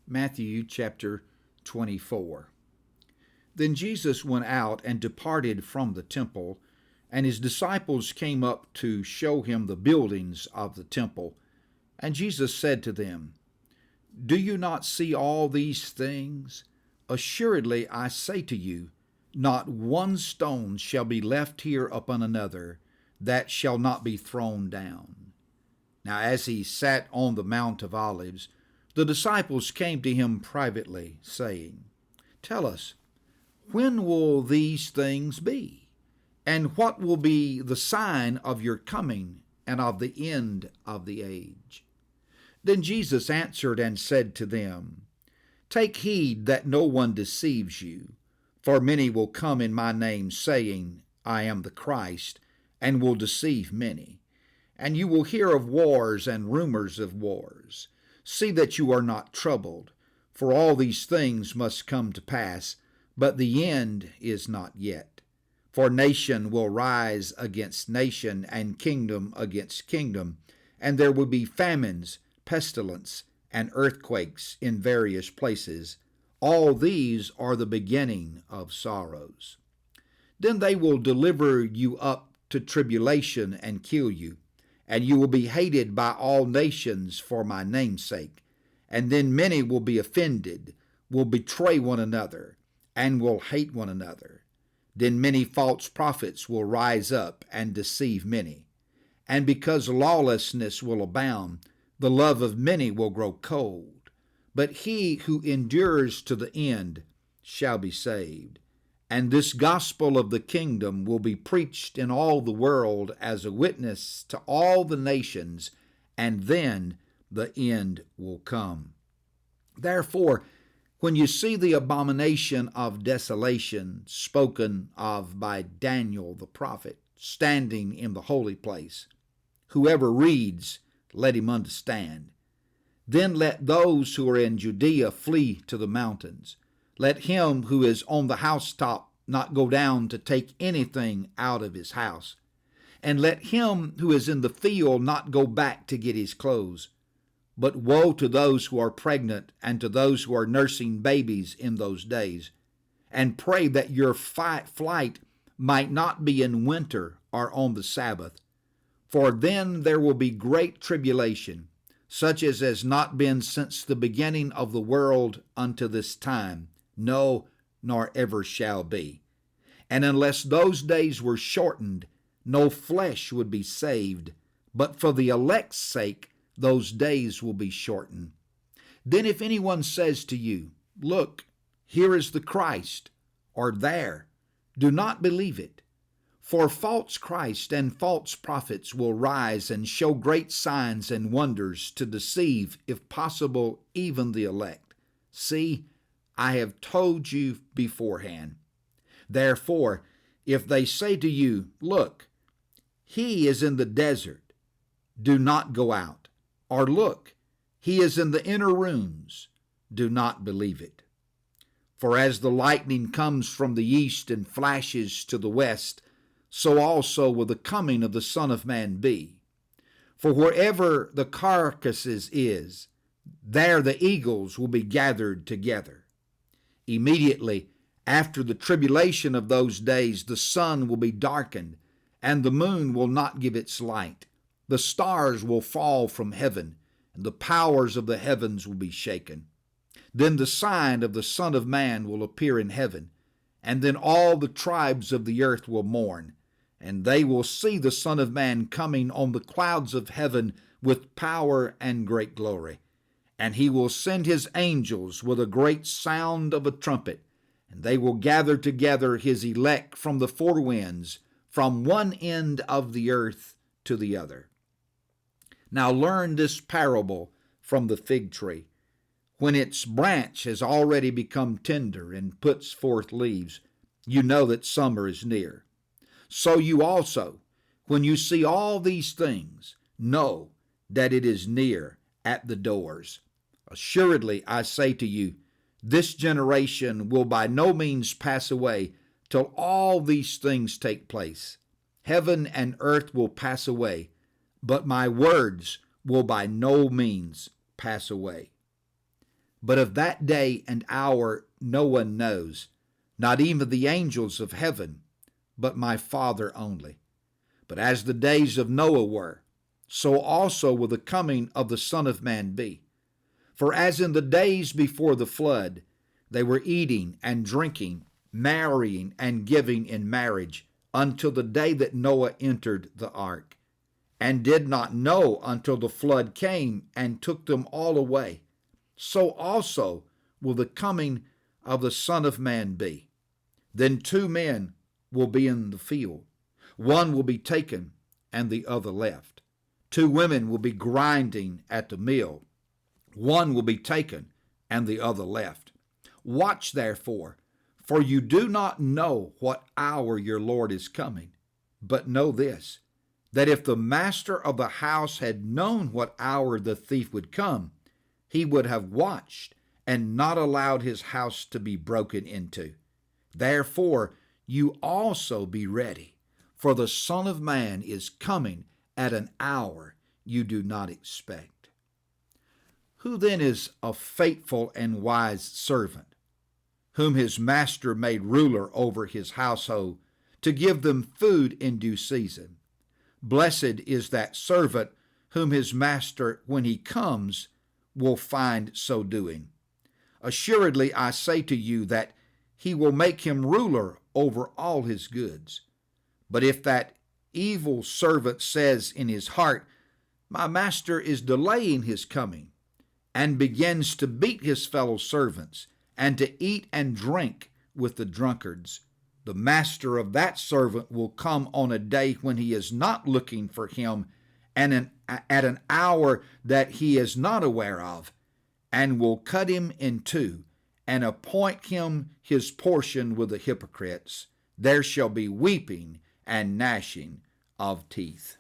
Matthew chapter 24. Then Jesus went out and departed from the temple, and his disciples came up to show him the buildings of the temple. And Jesus said to them, Do you not see all these things? Assuredly I say to you, not one stone shall be left here upon another that shall not be thrown down. Now as he sat on the Mount of Olives, the disciples came to him privately, saying, Tell us, when will these things be? And what will be the sign of your coming and of the end of the age? Then Jesus answered and said to them, Take heed that no one deceives you, for many will come in my name, saying, I am the Christ, and will deceive many. And you will hear of wars and rumors of wars. See that you are not troubled, for all these things must come to pass, but the end is not yet. For nation will rise against nation, and kingdom against kingdom, and there will be famines, pestilence, and earthquakes in various places. All these are the beginning of sorrows. Then they will deliver you up to tribulation and kill you, and you will be hated by all nations for my name's sake. And then many will be offended, will betray one another, and will hate one another. Then many false prophets will rise up and deceive many. And because lawlessness will abound, the love of many will grow cold. But he who endures to the end shall be saved. And this gospel of the kingdom will be preached in all the world as a witness to all the nations, and then the end will come. Therefore, when you see the abomination of desolation spoken of by Daniel the prophet standing in the holy place, whoever reads, let him understand. Then let those who are in Judea flee to the mountains. Let him who is on the housetop not go down to take anything out of his house. And let him who is in the field not go back to get his clothes. But woe to those who are pregnant and to those who are nursing babies in those days. And pray that your flight might not be in winter or on the Sabbath. For then there will be great tribulation, such as has not been since the beginning of the world unto this time, no, nor ever shall be. And unless those days were shortened, no flesh would be saved, but for the elect's sake those days will be shortened. Then if anyone says to you, Look, here is the Christ, or there, do not believe it. For false Christ and false prophets will rise and show great signs and wonders to deceive, if possible, even the elect. See, I have told you beforehand. Therefore, if they say to you, Look, he is in the desert, do not go out. Or look, he is in the inner rooms, do not believe it. For as the lightning comes from the east and flashes to the west, so also will the coming of the Son of Man be. For wherever the carcasses is, there the eagles will be gathered together. Immediately after the tribulation of those days, the sun will be darkened, and the moon will not give its light. The stars will fall from heaven, and the powers of the heavens will be shaken. Then the sign of the Son of Man will appear in heaven, and then all the tribes of the earth will mourn, and they will see the Son of Man coming on the clouds of heaven with power and great glory. And he will send his angels with a great sound of a trumpet, and they will gather together his elect from the four winds, from one end of the earth to the other. Now learn this parable from the fig tree. When its branch has already become tender and puts forth leaves, you know that summer is near. So you also, when you see all these things, know that it is near at the doors. Assuredly, I say to you, this generation will by no means pass away till all these things take place. Heaven and earth will pass away, but my words will by no means pass away. But of that day and hour no one knows, not even the angels of heaven, but my Father only. But as the days of Noah were, so also will the coming of the Son of Man be. For as in the days before the flood, they were eating and drinking, marrying and giving in marriage, until the day that Noah entered the ark, and did not know until the flood came and took them all away, so also will the coming of the Son of Man be. Then two men will be in the field. One will be taken and the other left. Two women will be grinding at the mill. One will be taken and the other left. Watch therefore, for you do not know what hour your Lord is coming. But know this, that if the master of the house had known what hour the thief would come, he would have watched and not allowed his house to be broken into. Therefore, you also be ready, for the Son of Man is coming at an hour you do not expect. Who then is a faithful and wise servant, whom his master made ruler over his household, to give them food in due season? Blessed is that servant whom his master, when he comes, will find so doing. Assuredly, I say to you that he will make him ruler over all his goods. But if that evil servant says in his heart, my master is delaying his coming, and begins to beat his fellow servants, and to eat and drink with the drunkards, the master of that servant will come on a day when he is not looking for him, and at an hour that he is not aware of, and will cut him in two, and appoint him his portion with the hypocrites. There shall be weeping and gnashing of teeth.